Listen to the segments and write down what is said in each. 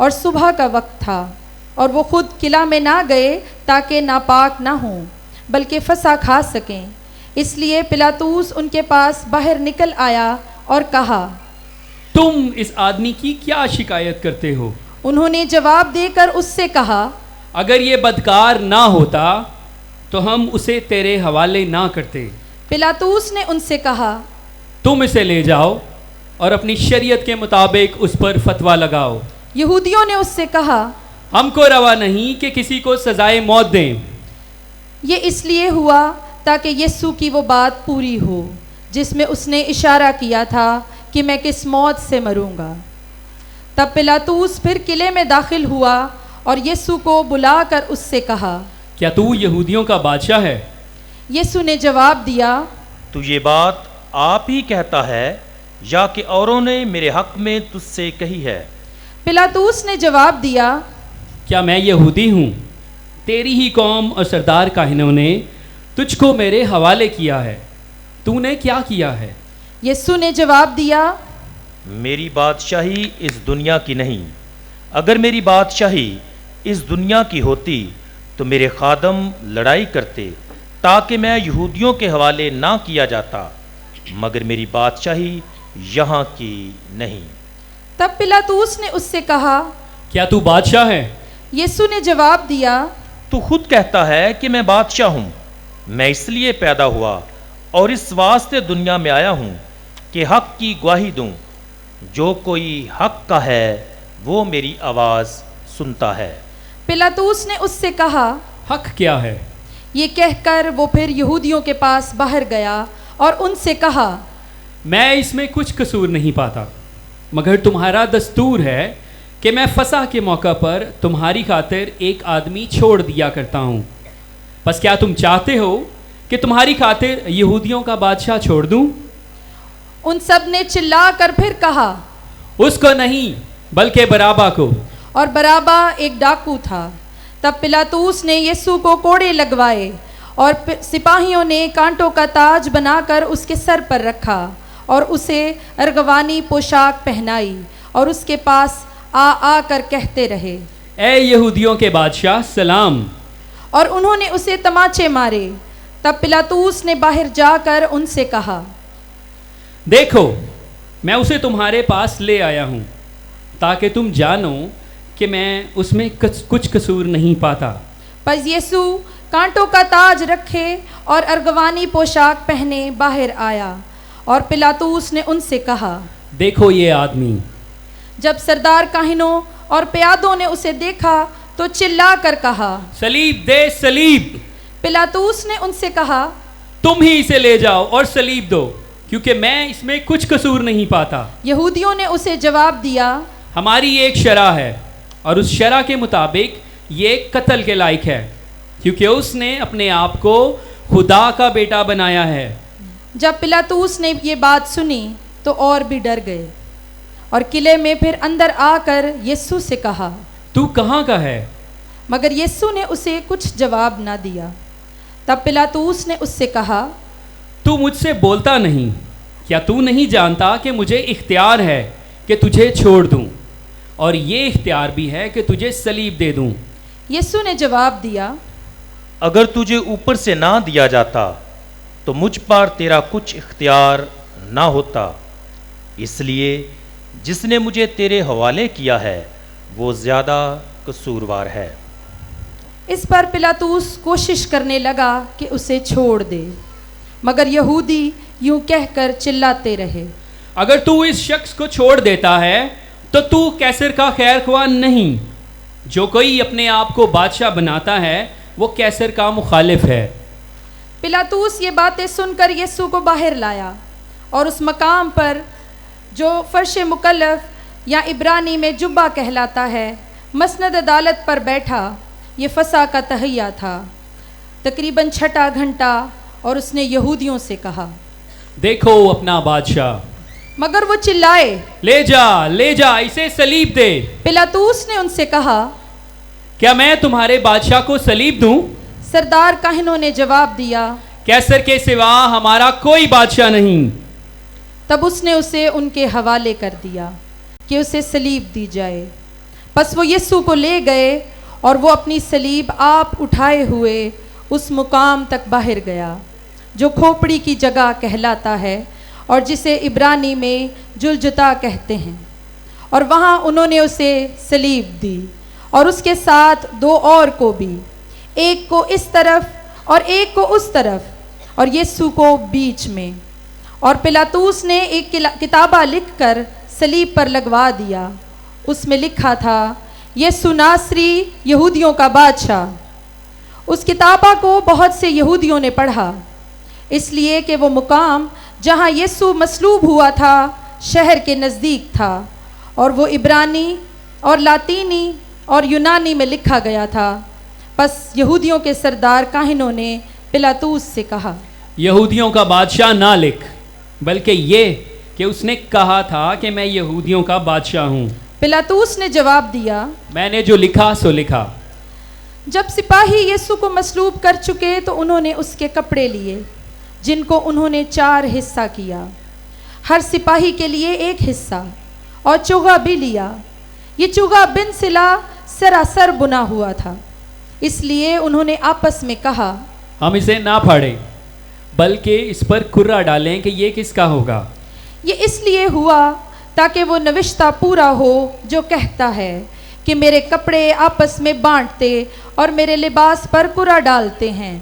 اور صبح کا وقت تھا، اور وہ خود قلعہ میں نہ گئے تاکہ ناپاک نہ ہوں بلکہ فسح کھا سکیں۔ اس لیے پلاطوس ان کے پاس باہر نکل آیا اور کہا، تم اس آدمی کی کیا شکایت کرتے ہو؟ انہوں نے جواب دے کر اس سے کہا، اگر یہ بدکار نہ ہوتا تو ہم اسے تیرے حوالے نہ کرتے۔ پلاطوس نے ان سے کہا، تم اسے لے جاؤ اور اپنی شریعت کے مطابق اس پر فتویٰ لگاؤ۔ یہودیوں نے اس سے کہا، ہم کو روا نہیں کہ کسی کو سزائے موت دیں۔ یہ اس لیے ہوا تاکہ یسوع کی وہ بات پوری ہو جس میں اس نے اشارہ کیا تھا کہ میں کس موت سے مروں گا۔ تب پلاطوس پھر قلعے میں داخل ہوا اور یسوع کو بلا کر اس سے کہا، کیا تو یہودیوں کا بادشاہ ہے؟ یسوع نے جواب دیا، تو یہ بات آپ ہی کہتا ہے یا کہ اوروں نے میرے حق میں تجھ سے کہی ہے؟ پلاطوس نے جواب دیا، کیا میں یہودی ہوں؟ تیری ہی قوم اور سردار کاہنوں نے تجھ کو میرے حوالے کیا ہے۔ تو نے کیا کیا ہے؟ یسوع نے جواب دیا، میری بادشاہی اس دنیا کی نہیں۔ اگر میری بادشاہی اس دنیا کی ہوتی تو میرے خادم لڑائی کرتے تاکہ میں یہودیوں کے حوالے نہ کیا جاتا، مگر میری بادشاہی یہاں کی نہیں۔ تب پلاطوس نے اس سے کہا، کیا تو بادشاہ ہے؟ یسوع نے جواب دیا، تو خود کہتا ہے کہ میں بادشاہ ہوں۔ میں اس لیے پیدا ہوا اور اس واسطے دنیا میں آیا ہوں کہ حق کی گواہی دوں۔ جو کوئی حق کا ہے وہ میری آواز سنتا ہے۔ پلاطوس نے اس سے کہا، حق کیا ہے؟ یہ کہہ کر وہ پھر یہودیوں کے پاس باہر گیا اور ان سے کہا، میں اس میں کچھ قصور نہیں پاتا، مگر تمہارا دستور ہے کہ میں فسح کے موقع پر تمہاری خاطر ایک آدمی چھوڑ دیا کرتا ہوں۔ بس کیا تم چاہتے ہو کہ تمہاری خاطر یہودیوں کا بادشاہ چھوڑ دوں؟ ان سب نے چلا کر پھر کہا، اس کو نہیں بلکہ بارابا کو۔ اور بارابا ایک ڈاکو تھا۔ تب پلاطوس نے یسوع کو کوڑے لگوائے اور سپاہیوں نے کانٹوں کا تاج بنا کر اس کے سر پر رکھا اور اسے ارغوانی پوشاک پہنائی اور اس کے پاس آ کر کہتے رہے، اے یہودیوں کے بادشاہ سلام۔ اور انہوں نے اسے تماچے مارے۔ تب پلاطوس نے باہر جا کر ان سے کہا، دیکھو میں اسے تمہارے پاس لے آیا ہوں تاکہ تم جانو کہ میں اس میں کچھ قصور نہیں پاتا۔ پس یسوع کانٹوں کا تاج رکھے اور ارغوانی پوشاک پہنے باہر آیا، اور پلاطوس نے ان سے کہا، دیکھو یہ آدمی۔ جب سردار کاہنوں اور پیادوں نے اسے دیکھا تو چلا کر کہا، سلیب دے سلیب۔ پلاطوس نے ان سے کہا، تم ہی اسے لے جاؤ اور سلیب دو، کیونکہ میں اس میں کچھ قصور نہیں پاتا۔ یہودیوں نے اسے جواب دیا، ہماری ایک شرع ہے اور اس شرع کے مطابق یہ قتل کے لائق ہے، کیونکہ اس نے اپنے آپ کو خدا کا بیٹا بنایا ہے۔ جب پلاطوس نے یہ بات سنی تو اور بھی ڈر گئے، اور قلعے میں پھر اندر آ کر یسوع سے کہا، تو کہاں کا ہے؟ مگر یسوع نے اسے کچھ جواب نہ دیا۔ تب پلاطوس نے اس سے کہا، تو مجھ سے بولتا نہیں؟ کیا تو نہیں جانتا کہ مجھے اختیار ہے کہ تجھے چھوڑ دوں، اور یہ اختیار بھی ہے کہ تجھے صلیب دے دوں؟ یسوع نے جواب دیا، اگر تجھے اوپر سے نہ دیا جاتا تو مجھ پر تیرا کچھ اختیار نہ ہوتا۔ اس لیے جس نے مجھے تیرے حوالے کیا ہے وہ زیادہ قصوروار ہے۔ اس پر پلاطوس کوشش کرنے لگا کہ اسے چھوڑ دے، مگر یہودی یوں کہہ کر چلاتے رہے، اگر تو اس شخص کو چھوڑ دیتا ہے تو کیسر کا خیر خواہ نہیں۔ جو کوئی اپنے آپ کو بادشاہ بناتا ہے وہ کیسر کا مخالف ہے۔ پلاطوس یہ باتیں سن کر یسوع کو باہر لایا اور اس مقام پر جو فرش مکلف یا عبرانی میں جبہ کہلاتا ہے مسند عدالت پر بیٹھا۔ یہ فسح کا تہیہ تھا، تقریباً 6 گھنٹہ، اور اس نے یہودیوں سے کہا، دیکھو اپنا بادشاہ۔ مگر وہ چلائے، لے جا اسے صلیب دے۔ پلاطوس نے ان سے کہا، کیا میں تمہارے بادشاہ کو صلیب دوں؟ سردار کاہنوں نے جواب دیا، کیسر کے سوا ہمارا کوئی بادشاہ نہیں۔ تب اس نے اسے ان کے حوالے کر دیا کہ اسے صلیب دی جائے۔ پس وہ یسوع کو لے گئے اور وہ اپنی صلیب آپ اٹھائے ہوئے اس مقام تک باہر گیا جو کھوپڑی کی جگہ کہلاتا ہے اور جسے عبرانی میں جلجتا کہتے ہیں، اور وہاں انہوں نے اسے صلیب دی اور اس کے ساتھ 2 اور کو بھی، ایک کو اس طرف اور ایک کو اس طرف اور یسوع کو بیچ میں، اور پلاطوس نے ایک کتابہ لکھ کر صلیب پر لگوا دیا، اس میں لکھا تھا یسوع ناصری یہودیوں کا بادشاہ۔ اس کتابہ کو بہت سے یہودیوں نے پڑھا، اس لیے کہ وہ مقام جہاں یسوع مصلوب ہوا تھا شہر کے نزدیک تھا، اور وہ عبرانی اور لاطینی اور یونانی میں لکھا گیا تھا۔ پس یہودیوں کے سردار کاہنوں نے پلاطوس سے کہا، یہودیوں کا بادشاہ نہ لکھ، بلکہ یہ کہ اس نے کہا تھا کہ میں یہودیوں کا بادشاہ ہوں۔ پلاطوس نے جواب دیا، میں نے جو لکھا سو لکھا۔ جب سپاہی یسوع کو مصلوب کر چکے تو انہوں نے اس کے کپڑے لیے، جن کو انہوں نے 4 حصہ کیا، ہر سپاہی کے لیے 1 حصہ، اور چوغا بھی لیا۔ یہ چوغا بن سلا سراسر بنا ہوا تھا، اس لیے انہوں نے آپس میں کہا، ہم اسے نہ پھاڑیں بلکہ اس پر کرہ ڈالیں کہ یہ کس کا ہوگا۔ یہ اس لیے ہوا تاکہ وہ نوشتہ پورا ہو جو کہتا ہے کہ میرے کپڑے آپس میں بانٹتے اور میرے لباس پر کرہ ڈالتے ہیں۔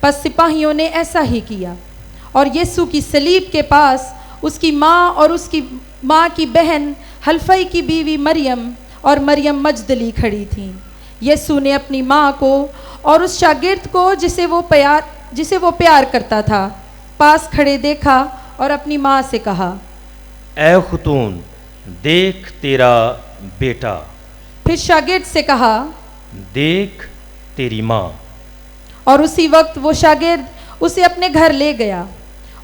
پس سپاہیوں نے ایسا ہی کیا، اور یسوع کی صلیب کے پاس اس کی ماں اور اس کی ماں کی بہن حلفئی کی بیوی مریم اور مریم مجدلی کھڑی تھیں۔ یسوع نے اپنی ماں کو اور اس شاگرد کو جسے وہ پیار کرتا تھا پاس کھڑے دیکھا اور اپنی ماں سے کہا، اے خاتون، دیکھ تیرا بیٹا۔ پھر شاگرد سے کہا، دیکھ تیری ماں۔ اور اسی وقت وہ شاگرد اسے اپنے گھر لے گیا۔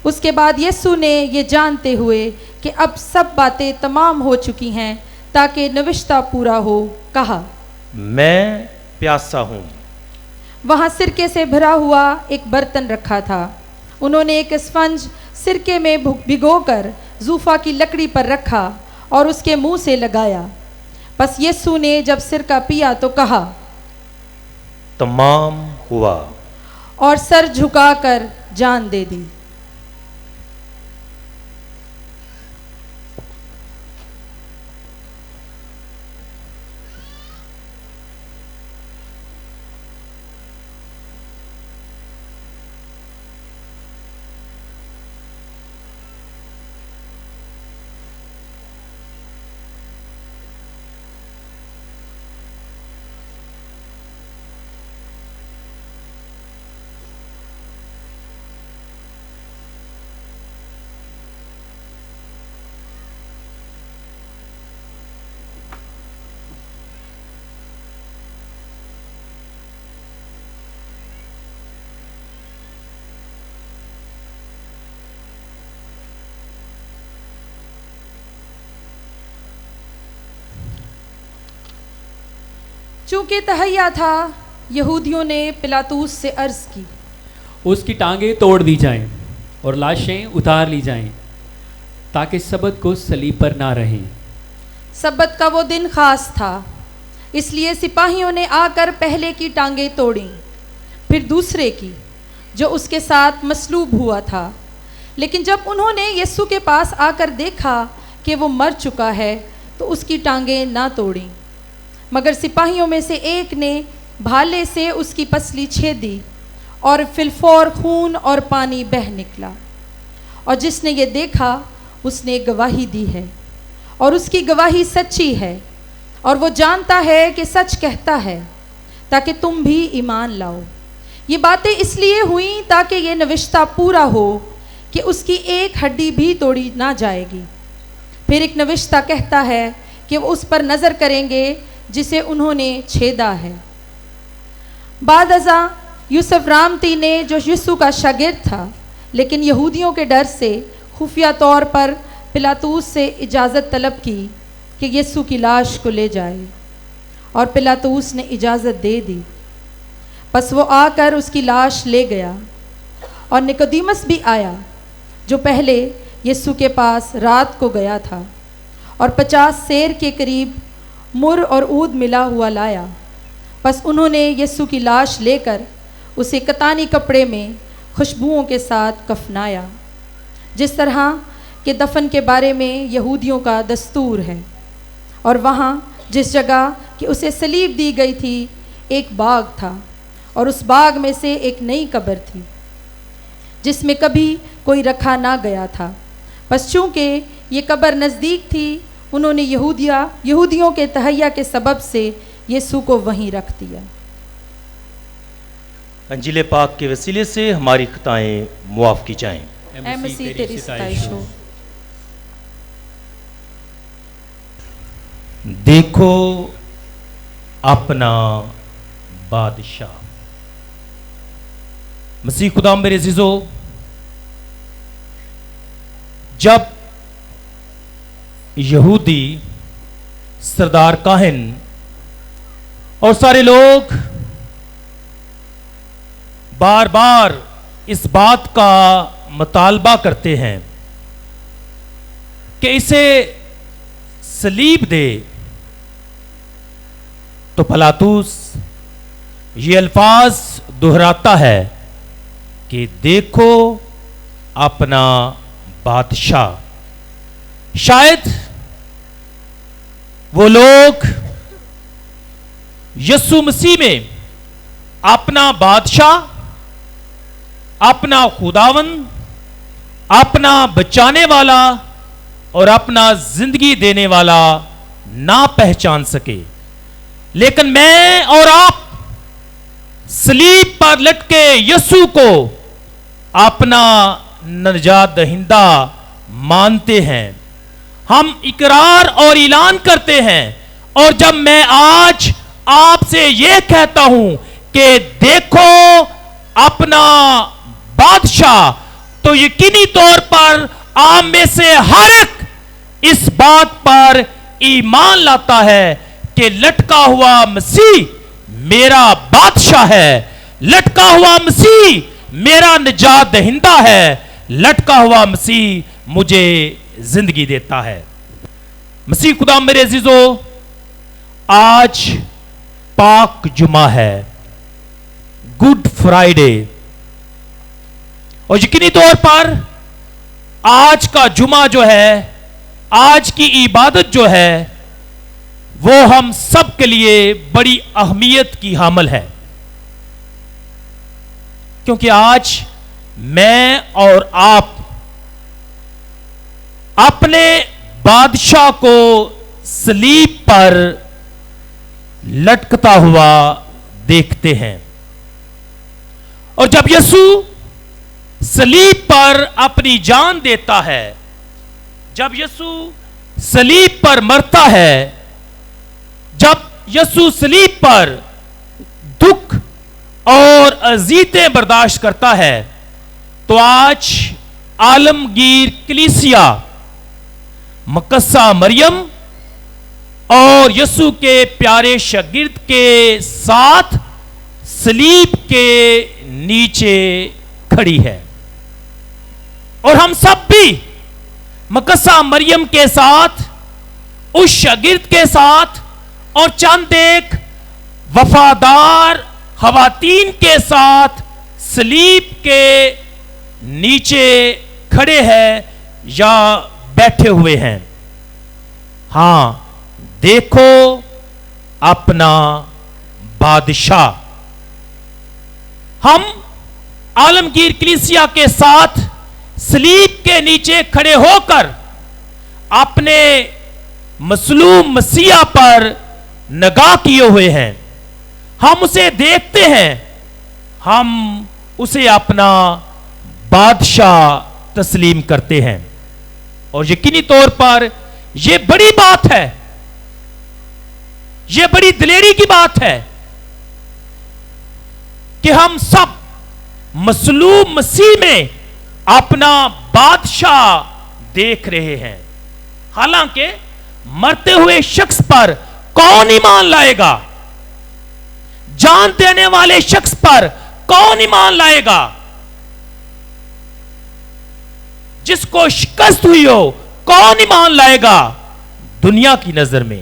اس کے بعد یسوع نے یہ جانتے ہوئے کہ اب سب باتیں تمام ہو چکی ہیں تاکہ نوشتہ پورا ہو، کہا، میں پیاسا ہوں۔ وہاں سرکے سے بھرا ہوا ایک برتن رکھا تھا، انہوں نے ایک اسفنج سرکے میں بھگو کر زوفا کی لکڑی پر رکھا اور اس کے منہ سے لگایا۔ پس یسوع نے جب سرکہ پیا تو کہا، تمام ہوا، اور سر جھکا کر جان دے دی۔ چونکہ تہیا تھا، یہودیوں نے پلاطوس سے عرض کی، اس کی ٹانگیں توڑ دی جائیں اور لاشیں اتار لی جائیں تاکہ سبت کو صلیب پر نہ رہیں۔ سبت کا وہ دن خاص تھا، اس لیے سپاہیوں نے آ کر پہلے کی ٹانگیں توڑیں، پھر دوسرے کی جو اس کے ساتھ مصلوب ہوا تھا۔ لیکن جب انہوں نے یسوع کے پاس آ کر دیکھا کہ وہ مر چکا ہے تو اس کی ٹانگیں نہ توڑیں، مگر سپاہیوں میں سے ایک نے بھالے سے اس کی پسلی چھیدی اور فی الفور خون اور پانی بہہ نکلا۔ اور جس نے یہ دیکھا اس نے گواہی دی ہے، اور اس کی گواہی سچی ہے، اور وہ جانتا ہے کہ سچ کہتا ہے، تاکہ تم بھی ایمان لاؤ۔ یہ باتیں اس لیے ہوئیں تاکہ یہ نوشتہ پورا ہو کہ اس کی ایک ہڈی بھی توڑی نہ جائے گی۔ پھر ایک نوشتہ کہتا ہے کہ وہ اس پر نظر کریں گے جسے انہوں نے چھیدا ہے۔ بعد ازاں یوسف رامتی نے، جو یسوع کا شاگرد تھا لیکن یہودیوں کے ڈر سے خفیہ طور پر پلاطوس سے اجازت طلب کی کہ یسوع کی لاش کو لے جائے، اور پلاطوس نے اجازت دے دی۔ پس وہ آ کر اس کی لاش لے گیا، اور نکودیمس بھی آیا جو پہلے یسوع کے پاس رات کو گیا تھا، اور 50 سیر کے قریب مر اور عود ملا ہوا لایا۔ پس انہوں نے یسوع کی لاش لے کر اسے کتانی کپڑے میں خوشبوؤں کے ساتھ کفنایا، جس طرح کہ دفن کے بارے میں یہودیوں کا دستور ہے۔ اور وہاں جس جگہ کہ اسے صلیب دی گئی تھی ایک باغ تھا، اور اس باغ میں سے ایک نئی قبر تھی جس میں کبھی کوئی رکھا نہ گیا تھا۔ بس چونکہ یہ قبر نزدیک تھی، انہوں نے یہودیوں کے تہیہ کے سبب سے یسوع کو وہیں رکھ دیا۔ انجیل پاک کے وسیلے سے ہماری خطائیں معاف کی جائیں۔ اے مسیح تیری ستائش ہو۔ دیکھو اپنا بادشاہ۔ مسیح خدا میرے عزیزو، جب یہودی سردار کاہن اور سارے لوگ بار بار اس بات کا مطالبہ کرتے ہیں کہ اسے صلیب دے، تو پلاطوس یہ الفاظ دہراتا ہے کہ دیکھو اپنا بادشاہ۔ شاید وہ لوگ یسوع مسیح میں اپنا بادشاہ، اپنا خداوند، اپنا بچانے والا اور اپنا زندگی دینے والا نہ پہچان سکے، لیکن میں اور آپ صلیب پر لٹکے یسوع کو اپنا نجات دہندہ مانتے ہیں۔ ہم اقرار اور اعلان کرتے ہیں، اور جب میں آج آپ سے یہ کہتا ہوں کہ دیکھو اپنا بادشاہ، تو یقینی طور پر آپ میں سے ہر ایک اس بات پر ایمان لاتا ہے کہ لٹکا ہوا مسیح میرا بادشاہ ہے، لٹکا ہوا مسیح میرا نجات دہندہ ہے، لٹکا ہوا مسیح مجھے زندگی دیتا ہے۔ مسیح خدا میرے عزیزو، آج پاک جمعہ ہے، گڈ فرائیڈے، اور یقینی طور پر آج کا جمعہ جو ہے، آج کی عبادت جو ہے، وہ ہم سب کے لیے بڑی اہمیت کی حامل ہے، کیونکہ آج میں اور آپ اپنے بادشاہ کو صلیب پر لٹکتا ہوا دیکھتے ہیں، اور جب یسوع صلیب پر اپنی جان دیتا ہے، جب یسوع صلیب پر مرتا ہے، جب یسوع صلیب پر دکھ اور اذیتیں برداشت کرتا ہے، تو آج عالمگیر کلیسیا مقدسہ مریم اور یسوع کے پیارے شاگرد کے ساتھ صلیب کے نیچے کھڑی ہے، اور ہم سب بھی مقدسہ مریم کے ساتھ، اس شاگرد کے ساتھ، اور چند ایک وفادار خواتین کے ساتھ صلیب کے نیچے کھڑے ہیں یا بیٹھے ہوئے ہیں۔ ہاں، دیکھو اپنا بادشاہ۔ ہم عالمگیر کلیسیا کے ساتھ صلیب کے نیچے کھڑے ہو کر اپنے مظلوم مسیح پر نگاہ کیے ہوئے ہیں، ہم اسے دیکھتے ہیں، ہم اسے اپنا بادشاہ تسلیم کرتے ہیں، اور یقینی طور پر یہ بڑی بات ہے، یہ بڑی دلیری کی بات ہے کہ ہم سب مظلوم مسیح میں اپنا بادشاہ دیکھ رہے ہیں۔ حالانکہ مرتے ہوئے شخص پر کون ایمان لائے گا؟ جان دینے والے شخص پر کون ایمان لائے گا؟ جس کو شکست ہوئی ہو کون ایمان لائے گا؟ دنیا کی نظر میں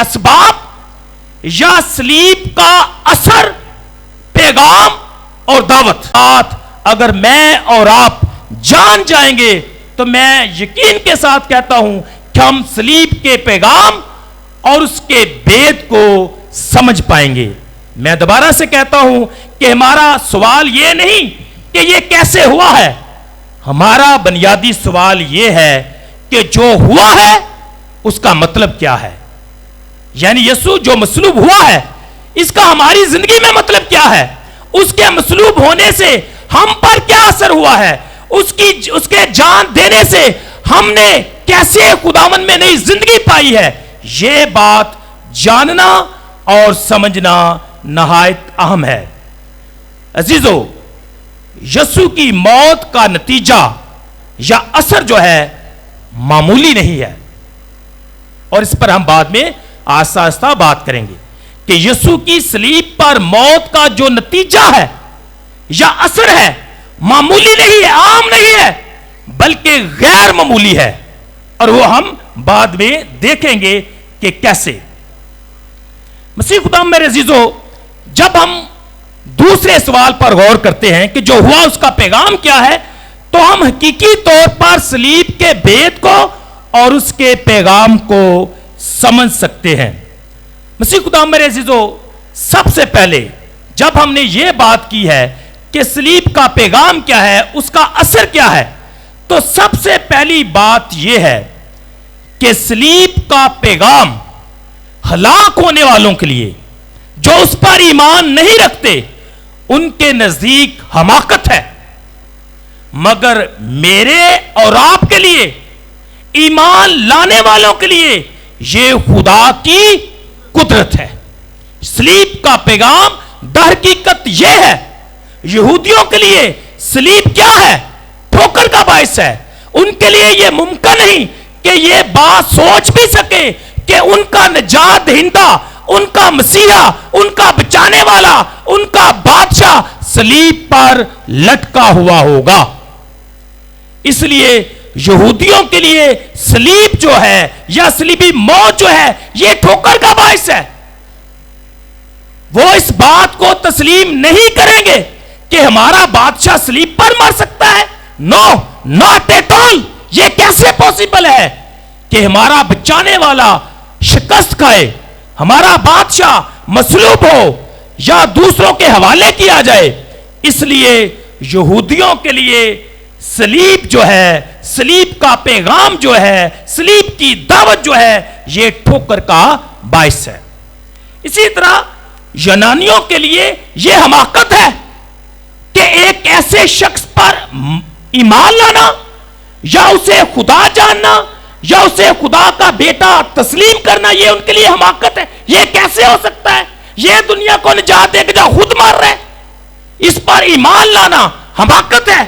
اسباب یا سلیب کا اثر، پیغام اور دعوت اگر میں اور آپ جان جائیں گے تو میں یقین کے ساتھ کہتا ہوں کہ ہم سلیب کے پیغام اور اس کے بید کو سمجھ پائیں گے۔ میں دوبارہ سے کہتا ہوں کہ ہمارا سوال یہ نہیں کہ یہ کیسے ہوا ہے، ہمارا بنیادی سوال یہ ہے کہ جو ہوا ہے اس کا مطلب کیا ہے، یعنی یسوع جو مصلوب ہوا ہے اس کا ہماری زندگی میں مطلب کیا ہے، اس کے مصلوب ہونے سے ہم پر کیا اثر ہوا ہے، اس کے جان دینے سے ہم نے کیسے خداوند میں نئی زندگی پائی ہے۔ یہ بات جاننا اور سمجھنا نہایت اہم ہے۔ عزیزو، یسوع کی موت کا نتیجہ یا اثر جو ہے معمولی نہیں ہے، اور اس پر ہم بعد میں آہستہ آہستہ بات کریں گے کہ یسوع کی صلیب پر موت کا جو نتیجہ ہے یا اثر ہے معمولی نہیں ہے، عام نہیں ہے، بلکہ غیر معمولی ہے، اور وہ ہم بعد میں دیکھیں گے کہ کیسے۔ مسیح خدا میرے عزیزو، جب ہم دوسرے سوال پر غور کرتے ہیں کہ جو ہوا اس کا پیغام کیا ہے، تو ہم حقیقی طور پر صلیب کے بید کو اور اس کے پیغام کو سمجھ سکتے ہیں۔ مسیح خدا میرے عزیزو، سب سے پہلے جب ہم نے یہ بات کی ہے کہ صلیب کا پیغام کیا ہے، اس کا اثر کیا ہے، تو سب سے پہلی بات یہ ہے کہ صلیب کا پیغام ہلاک ہونے والوں کے لیے، جو اس پر ایمان نہیں رکھتے، ان کے نزدیک حماقت ہے، مگر میرے اور آپ کے لیے، ایمان لانے والوں کے لیے یہ خدا کی قدرت ہے۔ صلیب کا پیغام در حقیقت یہ ہے، یہودیوں کے لیے صلیب کیا ہے؟ ٹھوکر کا باعث ہے۔ ان کے لیے یہ ممکن نہیں کہ یہ بات سوچ بھی سکے کہ ان کا نجات دہندہ، ان کا مسیحا، ان کا بچانے والا، ان کا بادشاہ صلیب پر لٹکا ہوا ہوگا۔ اس لیے یہودیوں کے لیے صلیب جو ہے یا صلیبی موت جو ہے یہ ٹھوکر کا باعث ہے۔ وہ اس بات کو تسلیم نہیں کریں گے کہ ہمارا بادشاہ صلیب پر مر سکتا ہے۔ نو، ناٹ ایٹ آل۔ یہ کیسے پوسیبل ہے کہ ہمارا بچانے والا شکست کھائے، ہمارا بادشاہ مصلوب ہو یا دوسروں کے حوالے کیا جائے؟ اس لیے یہودیوں کے لیے صلیب جو ہے، صلیب کا پیغام جو ہے، صلیب کی دعوت جو ہے، یہ ٹھوکر کا باعث ہے۔ اسی طرح یونانیوں کے لیے یہ حماقت ہے کہ ایک ایسے شخص پر ایمان لانا یا اسے خدا جاننا یا اسے خدا کا بیٹا تسلیم کرنا، یہ ان کے لیے حماقت ہے۔ یہ کیسے ہو سکتا ہے؟ یہ دنیا کو نجات دے کے جو خود مر رہے، اس پر ایمان لانا حماقت ہے۔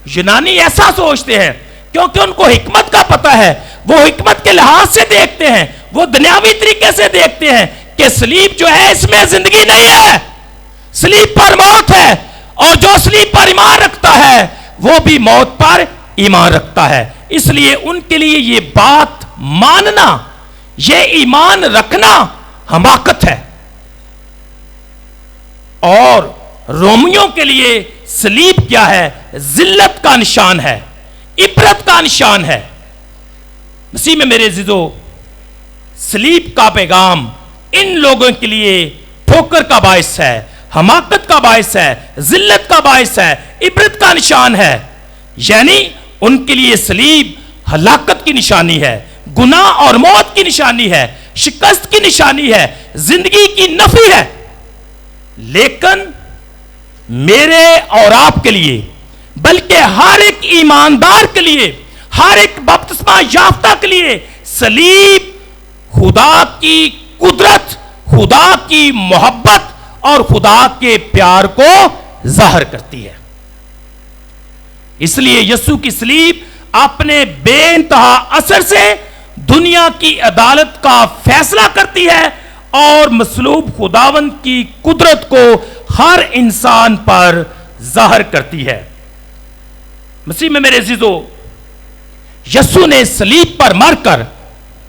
یونانی ایسا سوچتے ہیں کیونکہ ان کو حکمت کا پتہ ہے، وہ حکمت کے لحاظ سے دیکھتے ہیں، وہ دنیاوی طریقے سے دیکھتے ہیں کہ صلیب جو ہے اس میں زندگی نہیں ہے، صلیب پر موت ہے، اور جو صلیب پر ایمان رکھتا ہے وہ بھی موت پر ایمان رکھتا ہے۔ اس لیے ان کے لیے یہ بات ماننا، یہ ایمان رکھنا حماقت ہے۔ اور رومیوں کے لیے صلیب کیا ہے؟ ذلت کا نشان ہے، عبرت کا نشان ہے۔ مسیح میں میرے عزیزو، صلیب کا پیغام ان لوگوں کے لیے ٹھوکر کا باعث ہے، حماقت کا باعث ہے، ذلت کا باعث ہے، عبرت کا نشان ہے۔ یعنی ان کے لیے صلیب ہلاکت کی نشانی ہے، گناہ اور موت کی نشانی ہے، شکست کی نشانی ہے، زندگی کی نفی ہے۔ لیکن میرے اور آپ کے لیے، بلکہ ہر ایک ایماندار کے لیے، ہر ایک بپتسمہ یافتہ کے لیے، صلیب خدا کی قدرت، خدا کی محبت اور خدا کے پیار کو ظاہر کرتی ہے۔ اس لیے یسوع کی صلیب اپنے بے انتہا اثر سے دنیا کی عدالت کا فیصلہ کرتی ہے اور مصلوب خداوند کی قدرت کو ہر انسان پر ظاہر کرتی ہے۔ مسیح میں میرے عزیزو، یسوع نے صلیب پر مر کر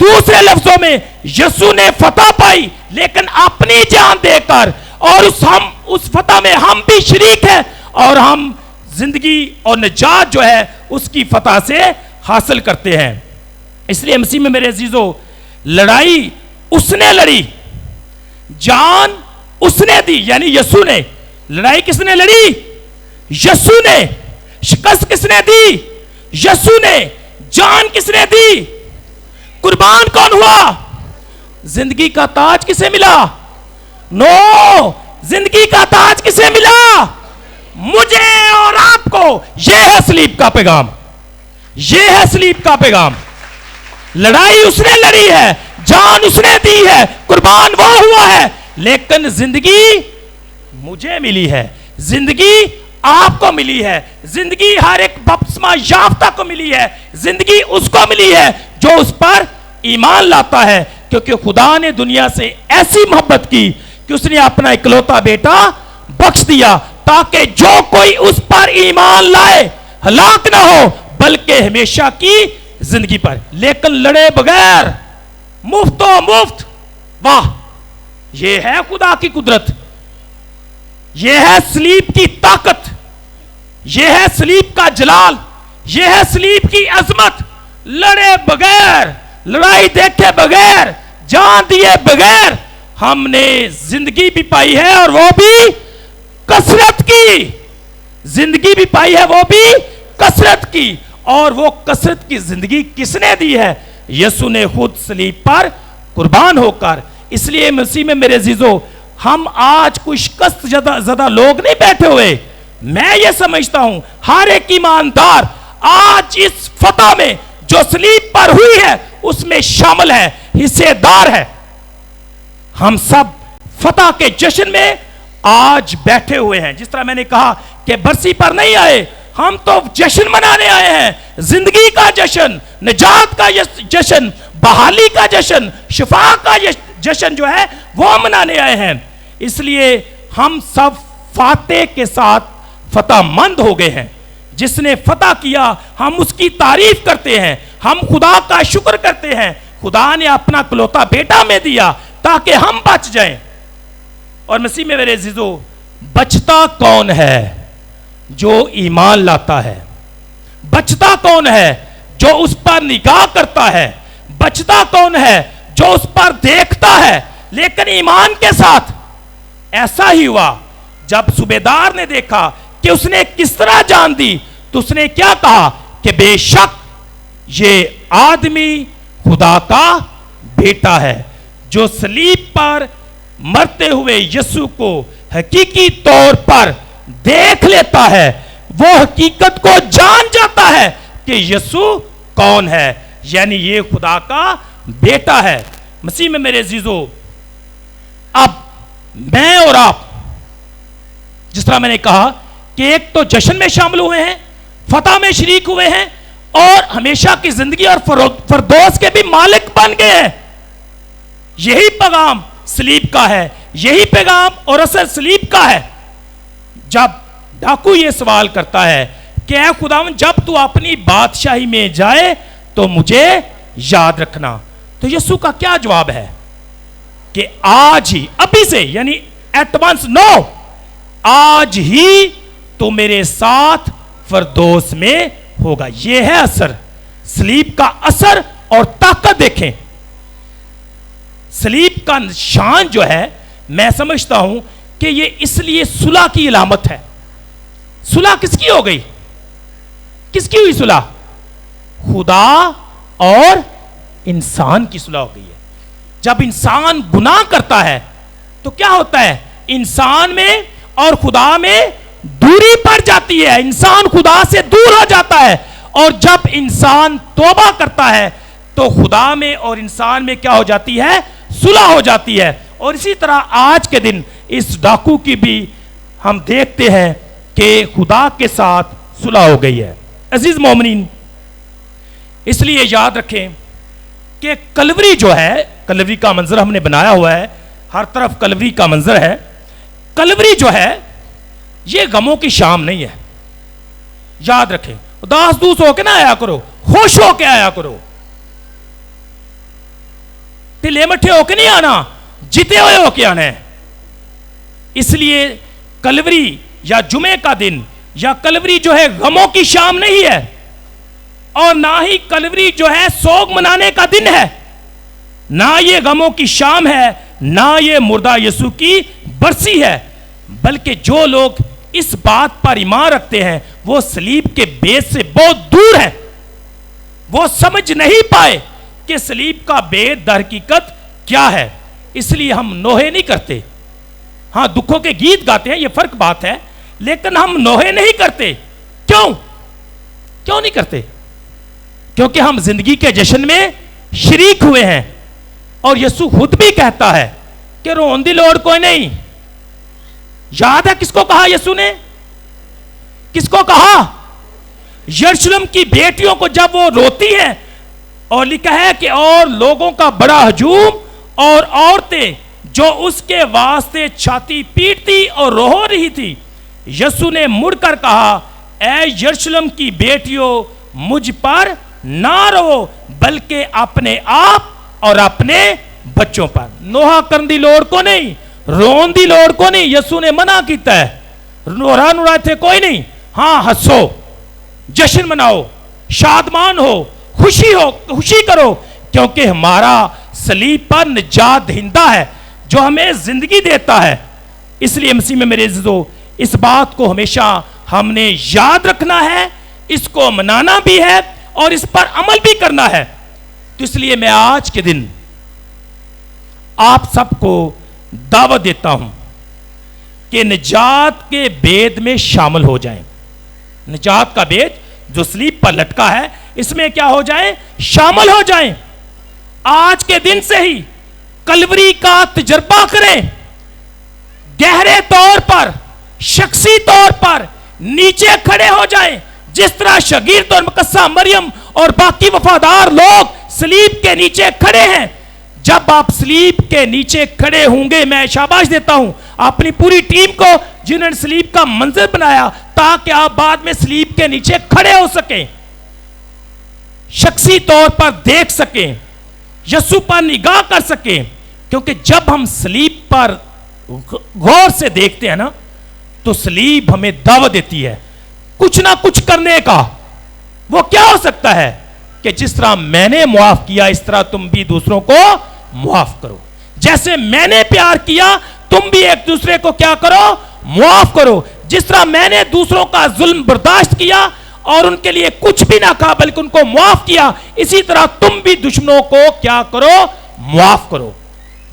دوسرے لفظوں میں یسوع نے فتح پائی لیکن اپنی جان دے کر, اور اس فتح میں ہم بھی شریک ہیں, اور ہم زندگی اور نجات جو ہے اس کی فتح سے حاصل کرتے ہیں. اس لیے مسیح میں میرے عزیزو, لڑائی اس نے لڑی, جان اس نے دی, یعنی یسوع نے. لڑائی کس نے لڑی؟ یسوع نے. شکست کس نے دی؟ یسوع نے. جان کس نے دی؟ قربان کون ہوا؟ زندگی کا تاج کسے ملا؟ نو, زندگی کا تاج کسے ملا؟ مجھے اور آپ کو. یہ ہے صلیب کا پیغام, یہ ہے صلیب کا پیغام. لڑائی اس نے لڑی ہے, جان اس نے دی ہے, قربان وہ ہوا ہے, لیکن زندگی مجھے ملی ہے, زندگی آپ کو ملی ہے, زندگی ہر ایک بپتسمہ یافتہ کو ملی ہے, زندگی اس کو ملی ہے جو اس پر ایمان لاتا ہے. کیونکہ خدا نے دنیا سے ایسی محبت کی کہ اس نے اپنا اکلوتا بیٹا بخش دیا تاکہ جو کوئی اس پر ایمان لائے ہلاک نہ ہو بلکہ ہمیشہ کی زندگی پر. لیکن لڑے بغیر, مفت و مفت. واہ, یہ ہے خدا کی قدرت, یہ ہے صلیب کی طاقت, یہ ہے صلیب کا جلال, یہ ہے صلیب کی عظمت. لڑے بغیر, لڑائی دیکھے بغیر, جان دیے بغیر ہم نے زندگی بھی پائی ہے, اور وہ بھی کثرت کی. زندگی بھی پائی ہے, وہ بھی کثرت کی. اور وہ کثرت کی زندگی کس نے دی ہے؟ یسوع نے خود صلیب پر قربان ہو کر. اس لیے مسیح میں میرے عزیزو, ہم آج کوئی شکست زدہ لوگ نہیں بیٹھے ہوئے. میں یہ سمجھتا ہوں ہر ایک ایماندار آج اس فتح میں جو صلیب پر ہوئی ہے اس میں شامل ہے, حصے دار ہے. ہم سب فتح کے جشن میں آج بیٹھے ہوئے ہیں. جس طرح میں نے کہا کہ برسی پر نہیں آئے, ہم تو جشن منانے آئے ہیں. زندگی کا جشن, نجات کا جشن, بحالی کا جشن, شفا کا جشن جو ہے وہ منانے آئے ہیں. اس لیے ہم سب فاتح کے ساتھ فتح مند ہو گئے ہیں. جس نے فتح کیا ہم اس کی تعریف کرتے ہیں, ہم خدا کا شکر کرتے ہیں. خدا نے اپنا اکلوتا بیٹا میں دیا تاکہ ہم بچ جائیں. اور مسیح میں میرے عزیزو, بچتا کون ہے؟ جو ایمان لاتا ہے. بچتا کون ہے؟ جو اس پر نگاہ کرتا ہے. بچتا کون ہے؟ جو اس پر دیکھتا ہے لیکن ایمان کے ساتھ. ایسا ہی ہوا جب صوبیدار نے دیکھا کہ اس نے کس طرح جان دی تو اس نے کیا کہا کہ بے شک یہ آدمی خدا کا بیٹا ہے. جو صلیب پر مرتے ہوئے یسوع کو حقیقی طور پر دیکھ لیتا ہے وہ حقیقت کو جان جاتا ہے کہ یسوع کون ہے, یعنی یہ خدا کا بیٹا ہے. مسیح میں میرے عزیزو, اب میں اور آپ جس طرح میں نے کہا کہ ایک تو جشن میں شامل ہوئے ہیں, فتح میں شریک ہوئے ہیں, اور ہمیشہ کی زندگی اور فردوس کے بھی مالک بن گئے ہیں. یہی پیغام صلیب کا ہے, یہی پیغام اور اثر صلیب کا ہے. جب ڈاکو یہ سوال کرتا ہے کہ اے خداوند جب تو اپنی بادشاہی میں جائے تو مجھے یاد رکھنا, تو یسوع کا کیا جواب ہے کہ آج ہی, ابھی سے, یعنی ایٹ ونس, نو, آج ہی تو میرے ساتھ فردوس میں ہوگا. یہ ہے اثر صلیب کا. اثر اور طاقت دیکھیں. صلیب کا شان جو ہے میں سمجھتا ہوں کہ یہ اس لیے صلح کی علامت ہے. صلح کس کی ہو گئی؟ کس کی ہوئی صلح؟ خدا اور انسان کی صلح ہو گئی ہے. جب انسان گناہ کرتا ہے تو کیا ہوتا ہے؟ انسان میں اور خدا میں دوری پڑ جاتی ہے, انسان خدا سے دور ہو جاتا ہے. اور جب انسان توبہ کرتا ہے تو خدا میں اور انسان میں کیا ہو جاتی ہے؟ صلح ہو جاتی ہے. اور اسی طرح آج کے دن اس ڈاکو کی بھی ہم دیکھتے ہیں کہ خدا کے ساتھ صلح ہو گئی ہے. عزیز مومنین, اس لیے یاد رکھیں کہ کلوری جو ہے, کلوری کا منظر ہم نے بنایا ہوا ہے, ہر طرف کلوری کا منظر ہے. کلوری جو ہے یہ غموں کی شام نہیں ہے. یاد رکھیں, اداس دوس ہو کے نہ آیا کرو, خوش ہو کے آیا کرو. ڈھلے مٹھے ہو کے نہیں آنا, جیتے ہوئے ہو کے آنا ہے. اس لیے کلوری یا جمعے کا دن یا کلوری جو ہے غموں کی شام نہیں ہے, اور نہ ہی کلوری جو ہے سوگ منانے کا دن ہے, نہ یہ غموں کی شام ہے, نہ یہ مردہ یسوع کی برسی ہے, بلکہ جو لوگ اس بات پر ایمان رکھتے ہیں وہ صلیب کے بیت سے بہت دور ہے. وہ سمجھ نہیں پائے کہ صلیب کا بیت در حقیقت کیا ہے, اس لیے ہم نوحے نہیں کرتے. ہاں دکھوں کے گیت گاتے ہیں, یہ فرق بات ہے, لیکن ہم نوحے نہیں کرتے. کیوں نہیں کرتے؟ کیونکہ ہم زندگی کے جشن میں شریک ہوئے ہیں, اور یسوع خود بھی کہتا ہے کہ رون دی لوڑ کوئی نہیں. یاد ہے کس کو کہا یسوع نے؟ کس کو کہا؟ یروشلم کی بیٹیوں کو جب وہ روتی ہیں, اور لکھا ہے کہ اور لوگوں کا بڑا ہجوم اور عورتیں جو اس کے واسطے چھاتی پیٹتی اور رو رہی تھی. یسوع نے مڑ کر کہا, اے یروشلم کی بیٹیوں, مجھ پر نہ رو بلکہ اپنے آپ اور اپنے بچوں پر. نوحہ کرن دی لوڑ کو نہیں, رون دی لوڑ کو نہیں. یسوع نے منع کیتا ہے, نورا نورا تھے کوئی نہیں. ہاں ہنسو, جشن مناؤ, شادمان ہو, خوشی کرو, کیونکہ ہمارا صلیب پر نجات دہندہ ہے جو ہمیں زندگی دیتا ہے. اس لیے مسیح میں میرے عزیزو, اس بات کو ہمیشہ ہم نے یاد رکھنا ہے, اس کو منانا بھی ہے اور اس پر عمل بھی کرنا ہے. تو اس لیے میں آج کے دن آپ سب کو دعوت دیتا ہوں کہ نجات کے بید میں شامل ہو جائیں. نجات کا بید جو صلیب پر لٹکا ہے, اس میں کیا ہو جائیں؟ شامل ہو جائیں. آج کے دن سے ہی کلوری کا تجربہ کریں, گہرے طور پر, شخصی طور پر نیچے کھڑے ہو جائیں, جس طرح شاگرد اور مقدسہ مریم اور باقی وفادار لوگ صلیب کے نیچے کھڑے ہیں. جب آپ صلیب کے نیچے کھڑے ہوں گے, میں شاباش دیتا ہوں اپنی پوری ٹیم کو جنہوں نے صلیب کا منظر بنایا, تاکہ آپ بعد میں صلیب کے نیچے کھڑے ہو سکیں, شخصی طور پر دیکھ سکیں, یسوع پر نگاہ کر سکیں. کیونکہ جب ہم صلیب پر غور سے دیکھتے ہیں نا, تو صلیب ہمیں دعوت دیتی ہے کچھ نہ کچھ کرنے کا. وہ کیا ہو سکتا ہے؟ کہ جس طرح میں نے معاف کیا, اس طرح تم بھی دوسروں کو معاف کرو. جیسے میں نے پیار کیا, تم بھی ایک دوسرے کو کیا کرو؟ معاف کرو. جس طرح میں نے دوسروں کا ظلم برداشت کیا اور ان کے لیے کچھ بھی نہ کہا بلکہ ان کو معاف کیا, اسی طرح تم بھی دشمنوں کو کیا کرو؟ معاف کرو.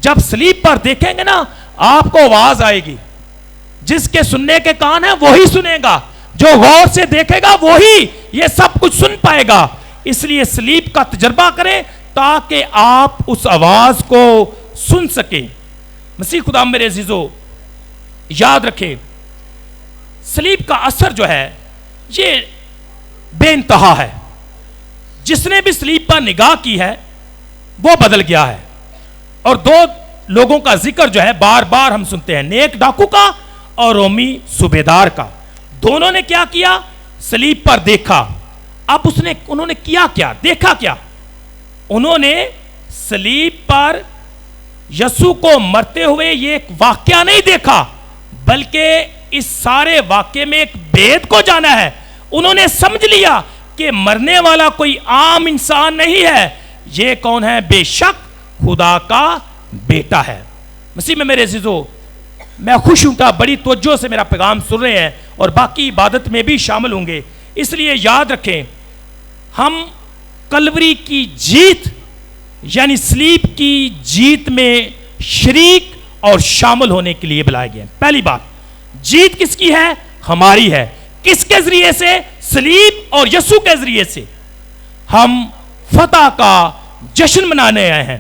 جب صلیب پر دیکھیں گے نا, آپ کو آواز آئے گی. جس کے سننے کے کان ہیں وہی سنے گا, جو غور سے دیکھے گا وہی یہ سب کچھ سن پائے گا. اس لیے صلیب کا تجربہ کریں تاکہ آپ اس آواز کو سن سکیں. مسیح خدا میرے عزیزو, یاد رکھیں صلیب کا اثر جو ہے یہ بے انتہا ہے. جس نے بھی صلیب پر نگاہ کی ہے وہ بدل گیا ہے. اور دو لوگوں کا ذکر جو ہے بار بار ہم سنتے ہیں, نیک ڈاکو کا اور رومی صوبیدار کا. دونوں نے کیا کیا؟ صلیب پر دیکھا. اب انہوں نے کیا کیا؟ دیکھا کیا؟ انہوں نے صلیب پر یسوع کو مرتے ہوئے یہ ایک واقعہ نہیں دیکھا, بلکہ اس سارے واقعے میں ایک بید کو جانا ہے. انہوں نے سمجھ لیا کہ مرنے والا کوئی عام انسان نہیں ہے, یہ کون ہے؟ بے شک خدا کا بیٹا ہے. مسیح میں میرے عزیزو, میں خوش ہوں کہ بڑی توجہ سے میرا پیغام سن رہے ہیں اور باقی عبادت میں بھی شامل ہوں گے. اس لیے یاد رکھیں, ہم کلوری کی جیت یعنی صلیب کی جیت میں شریک اور شامل ہونے کے لیے بلائے گئے. پہلی بات, جیت کس کی ہے؟ ہماری ہے. کس کے ذریعے سے؟ صلیب اور یسوع کے ذریعے سے. ہم فتح کا جشن منانے آئے ہیں,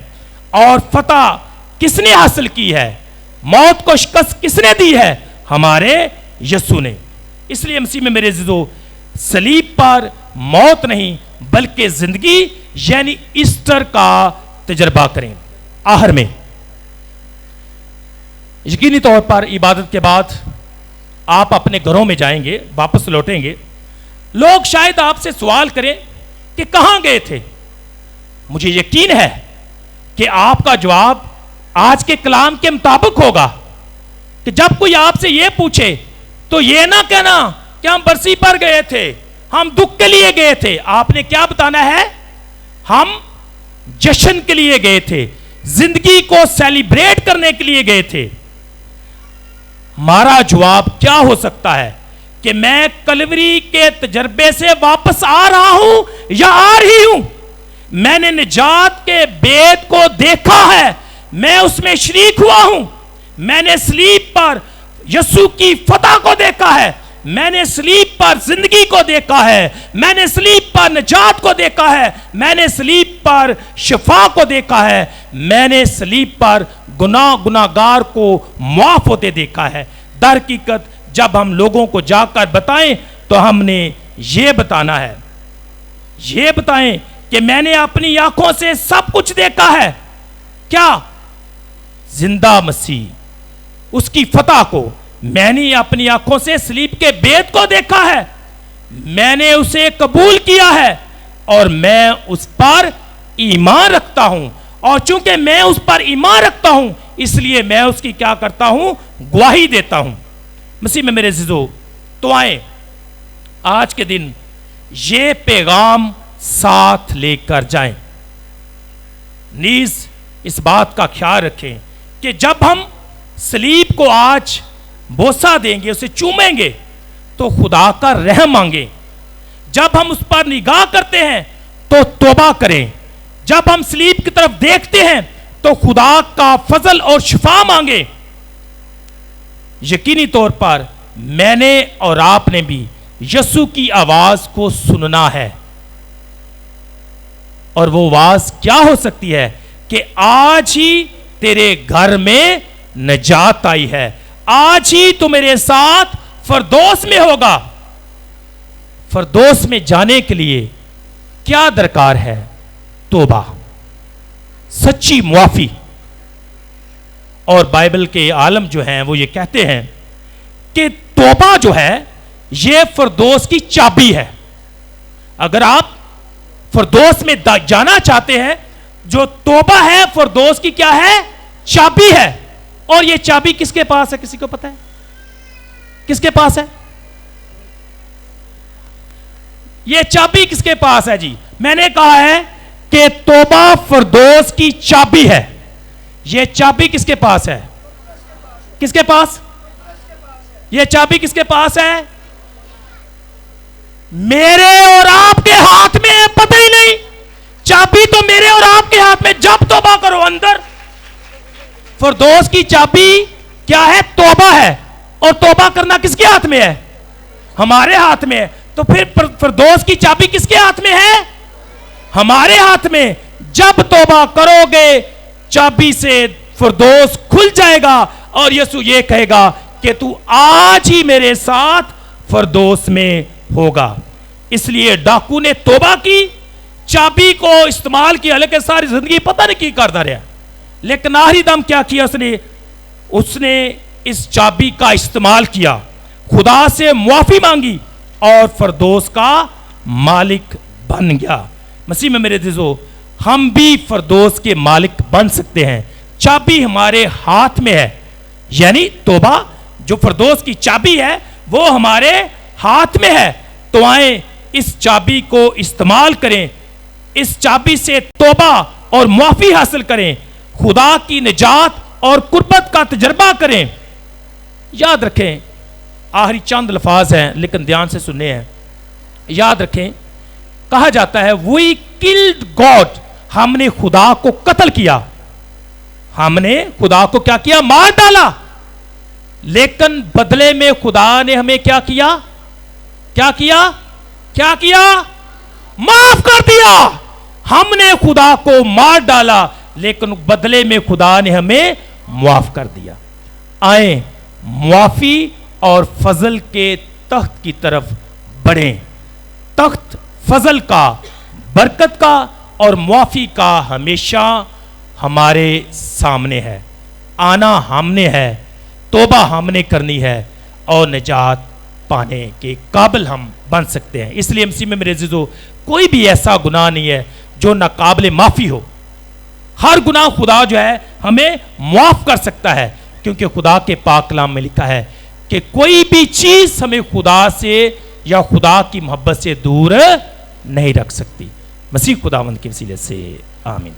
اور فتح کس نے حاصل کی ہے؟ موت کو شکست کس نے دی ہے؟ ہمارے یسوع نے. اس لیے مسیح میں میرے عزیزو, صلیب پر موت نہیں بلکہ زندگی یعنی ایسٹر کا تجربہ کریں. آخر میں یقینی طور پر عبادت کے بعد آپ اپنے گھروں میں جائیں گے, واپس لوٹیں گے. لوگ شاید آپ سے سوال کریں کہ کہاں گئے تھے. مجھے یقین ہے کہ آپ کا جواب آج کے کلام کے مطابق ہوگا کہ جب کوئی آپ سے یہ پوچھے تو یہ نہ کہنا کہ ہم برسی پر گئے تھے، ہم دکھ کے لیے گئے تھے. آپ نے کیا بتانا ہے؟ ہم جشن کے لیے گئے تھے، زندگی کو سیلیبریٹ کرنے کے لیے گئے تھے. ہمارا جواب کیا ہو سکتا ہے کہ میں کلوری کے تجربے سے واپس آ رہا ہوں یا آ رہی ہوں؟ میں نے نجات کے بید کو دیکھا ہے، میں اس میں شریک ہوا ہوں. میں نے صلیب پر یسوع کی فتح کو دیکھا ہے، میں نے صلیب پر زندگی کو دیکھا ہے، میں نے صلیب پر نجات کو دیکھا ہے، میں نے صلیب پر شفا کو دیکھا ہے، میں نے صلیب پر گناہگار کو معاف ہوتے دیکھا ہے. در حقیقت جب ہم لوگوں کو جا کر بتائیں تو ہم نے یہ بتانا ہے، یہ بتائیں کہ میں نے اپنی آنکھوں سے سب کچھ دیکھا ہے. کیا؟ زندہ مسیح، اس کی فتح کو. میں نے اپنی آنکھوں سے صلیب کے بید کو دیکھا ہے، میں نے اسے قبول کیا ہے اور میں اس پر ایمان رکھتا ہوں. اور چونکہ میں اس پر ایمان رکھتا ہوں اس لیے میں اس کی کیا کرتا ہوں؟ گواہی دیتا ہوں. مسیح میں میرے عزیزو، تو آئیں آج کے دن یہ پیغام ساتھ لے کر جائیں. نیز اس بات کا خیال رکھیں کہ جب ہم صلیب کو آج بوسہ دیں گے، اسے چومیں گے، تو خدا کا رحم مانگیں. جب ہم اس پر نگاہ کرتے ہیں تو توبہ کریں. جب ہم صلیب کی طرف دیکھتے ہیں تو خدا کا فضل اور شفا مانگیں. یقینی طور پر میں نے اور آپ نے بھی یسوع کی آواز کو سننا ہے، اور وہ آواز کیا ہو سکتی ہے کہ آج ہی تیرے گھر میں نجات آئی ہے، آج ہی تو میرے ساتھ فردوس میں ہوگا. فردوس میں جانے کے لیے کیا درکار ہے؟ توبہ، سچی معافی. اور بائبل کے عالم جو ہیں وہ یہ کہتے ہیں کہ توبہ جو ہے یہ فردوس کی چابی ہے. اگر آپ فردوس میں جانا چاہتے ہیں، جو توبہ ہے فردوس کی کیا ہے؟ چابی ہے. اور یہ چابی کس کے پاس ہے؟ کسی کو پتا ہے کس کے پاس ہے یہ چابی؟ کس کے پاس ہے جی؟ میں نے کہا ہے کہ توبہ فردوس کی چابی ہے. یہ چابی کس کے پاس ہے؟ کس کے پاس؟ یہ چابی کس کے پاس ہے؟ میرے اور آپ کے ہاتھ میں ہے. پتہ ہی نہیں، چابی تو میرے اور آپ کے ہاتھ میں. جب توبہ کرو اندر. فردوس کی چابی کیا ہے؟ توبہ ہے. اور توبہ کرنا کس کے ہاتھ میں ہے؟ ہمارے ہاتھ میں ہے. تو پھر فردوس کی چابی کس کے ہاتھ میں ہے؟ ہمارے ہاتھ میں. جب توبہ کرو گے چابی سے فردوس کھل جائے گا اور یسوع یہ کہے گا کہ تو آج ہی میرے ساتھ فردوس میں ہوگا. اس لیے ڈاکو نے توبہ کی، چابی کو استعمال کیا، لیکن ساری زندگی پتہ نہیں کی کرتا رہا. لیکن آخری دم کیا کیا اس نے اس چابی کا استعمال کیا، خدا سے معافی مانگی اور فردوس کا مالک بن گیا. مسیح میں میرے عزیزو، ہم بھی فردوس کے مالک بن سکتے ہیں. چابی ہمارے ہاتھ میں ہے، یعنی توبہ جو فردوس کی چابی ہے وہ ہمارے ہاتھ میں ہے. تو آئیں اس چابی کو استعمال کریں، اس چابی سے توبہ اور معافی حاصل کریں، خدا کی نجات اور قربت کا تجربہ کریں. یاد رکھیں، آخری چند الفاظ ہیں لیکن دھیان سے سننے ہیں. یاد رکھیں، کہا جاتا ہے we killed God، ہم نے خدا کو قتل کیا. ہم نے خدا کو کیا کیا؟ مار ڈالا. لیکن بدلے میں خدا نے ہمیں کیا کیا؟ کیا کیا؟ کیا کیا؟ معاف کر دیا. ہم نے خدا کو مار ڈالا لیکن بدلے میں خدا نے ہمیں معاف کر دیا. آئیں معافی اور فضل کے تخت کی طرف بڑھیں. تخت فضل کا، برکت کا اور معافی کا ہمیشہ ہمارے سامنے ہے. آنا ہم نے ہے، توبہ ہم نے کرنی ہے اور نجات پانے کے قابل ہم بن سکتے ہیں. اس لیے مسیح میں میرے عزیزو، کوئی بھی ایسا گناہ نہیں ہے جو ناقابل معافی ہو. ہر گناہ خدا جو ہے ہمیں معاف کر سکتا ہے، کیونکہ خدا کے پاک کلام میں لکھا ہے کہ کوئی بھی چیز ہمیں خدا سے یا خدا کی محبت سے دور نہیں رکھ سکتی۔ مسیح خداوند کے وسیلے سے آمین۔